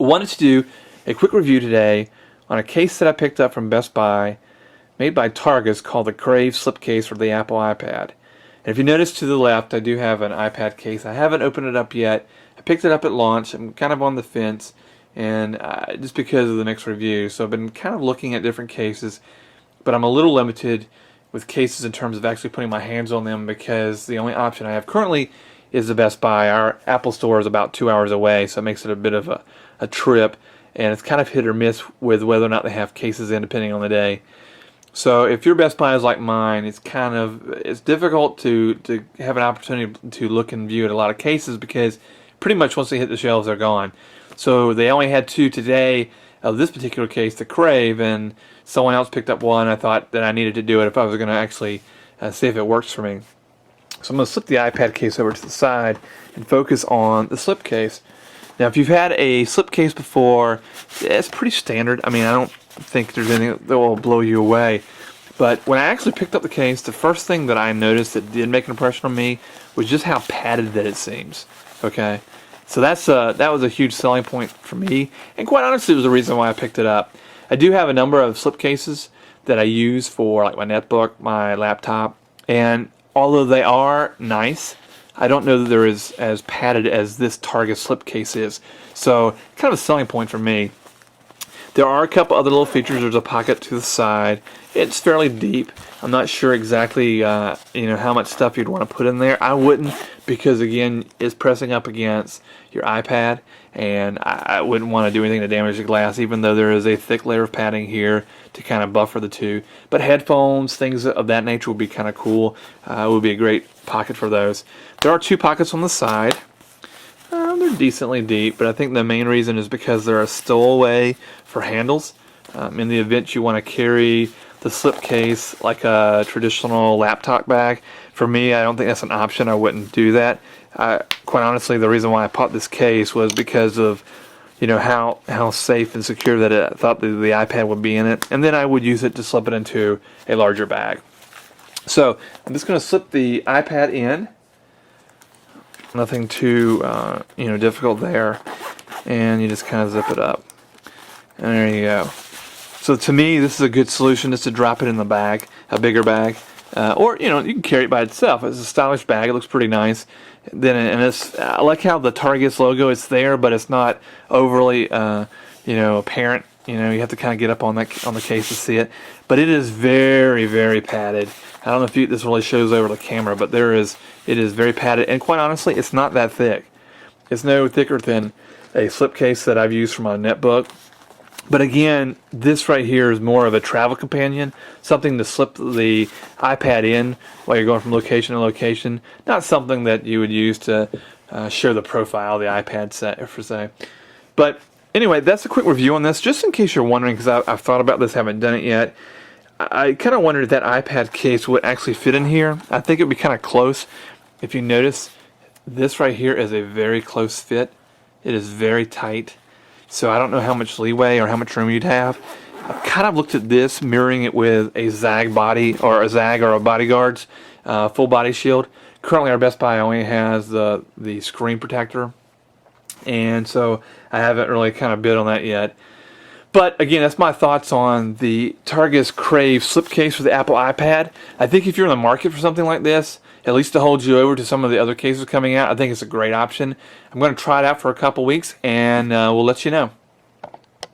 Wanted to do a quick review today on a case that I picked up from Best Buy, made by Targus, called the Crave Slipcase for the Apple iPad. And if you notice to the left, I do have an iPad case. I haven't opened it up yet. I picked it up at launch. I'm kind of on the fence, and just because of the next review. So I've been kind of looking at different cases, but I'm a little limited with cases in terms of actually putting my hands on them because the only option I have currently is the Best Buy. Our Apple store is about 2 hours away, so it makes it a bit of a trip, and it's kind of hit or miss with whether or not they have cases in depending on the day. So if your Best Buy is like mine, it's difficult to have an opportunity to look and view at a lot of cases because pretty much once they hit the shelves, they're gone. So they only had 2 today of this particular case, the Crave, and someone else picked up one. I thought that I needed to do it if I was going to actually see if it works for me. So I'm going to slip the iPad case over to the side and focus on the slipcase. Now, if you've had a slipcase before, it's pretty standard. I mean, I don't think there's anything that will blow you away. But when I actually picked up the case, the first thing that I noticed that did make an impression on me was just how padded that it seems. Okay, so that was a huge selling point for me, and quite honestly, it was the reason why I picked it up. I do have a number of slipcases that I use for like my netbook, my laptop, and although they are nice, I don't know that they're as padded as this Targus slipcase is. So kind of a selling point for me. There are a couple other little features. There's a pocket to the side. It's fairly deep. I'm not sure exactly how much stuff you'd want to put in there. I wouldn't, because again, it's pressing up against your iPad, and I wouldn't want to do anything to damage the glass, even though there is a thick layer of padding here to kind of buffer the two. But headphones, things of that nature would be kind of cool. It would be a great pocket for those. There are 2 pockets on the side. They're decently deep, but I think the main reason is because they're a stowaway for handles. In the event you want to carry the slipcase like a traditional laptop bag, for me, I don't think that's an option. I wouldn't do that. Quite honestly, the reason why I bought this case was because of how safe and secure that I thought the iPad would be in it, and then I would use it to slip it into a larger bag. So I'm just going to slip the iPad in. Nothing too difficult there, and you just kind of zip it up, and there you go. So to me, this is a good solution, just to drop it in the bag, a bigger bag, or you can carry it by itself. It's a stylish bag. It looks pretty nice. I like how the Targus logo is there, but it's not overly apparent. You have to kind of get up on the case to see it. But it is very, very padded. I don't know if this really shows over the camera, but it is very padded. And quite honestly, it's not that thick. It's no thicker than a slipcase that I've used for my netbook. But again, this right here is more of a travel companion, something to slip the iPad in while you're going from location to location. Not something that you would use to show the profile of the iPad set, per se. But anyway, that's a quick review on this, just in case you're wondering, because I've thought about this, haven't done it yet. I kind of wondered if that iPad case would actually fit in here. I think it would be kind of close. If you notice, this right here is a very close fit. It is very tight. So I don't know how much leeway or how much room you'd have. I've kind of looked at this, mirroring it with a Zag body, or a Zag or a Bodyguard's full body shield. Currently our Best Buy only has the screen protector, and so I haven't really kind of bid on that yet. But again, that's my thoughts on the Targus Crave slipcase for the Apple iPad. I think if you're in the market for something like this, at least to hold you over to some of the other cases coming out, I think it's a great option. I'm going to try it out for a couple weeks, and we'll let you know.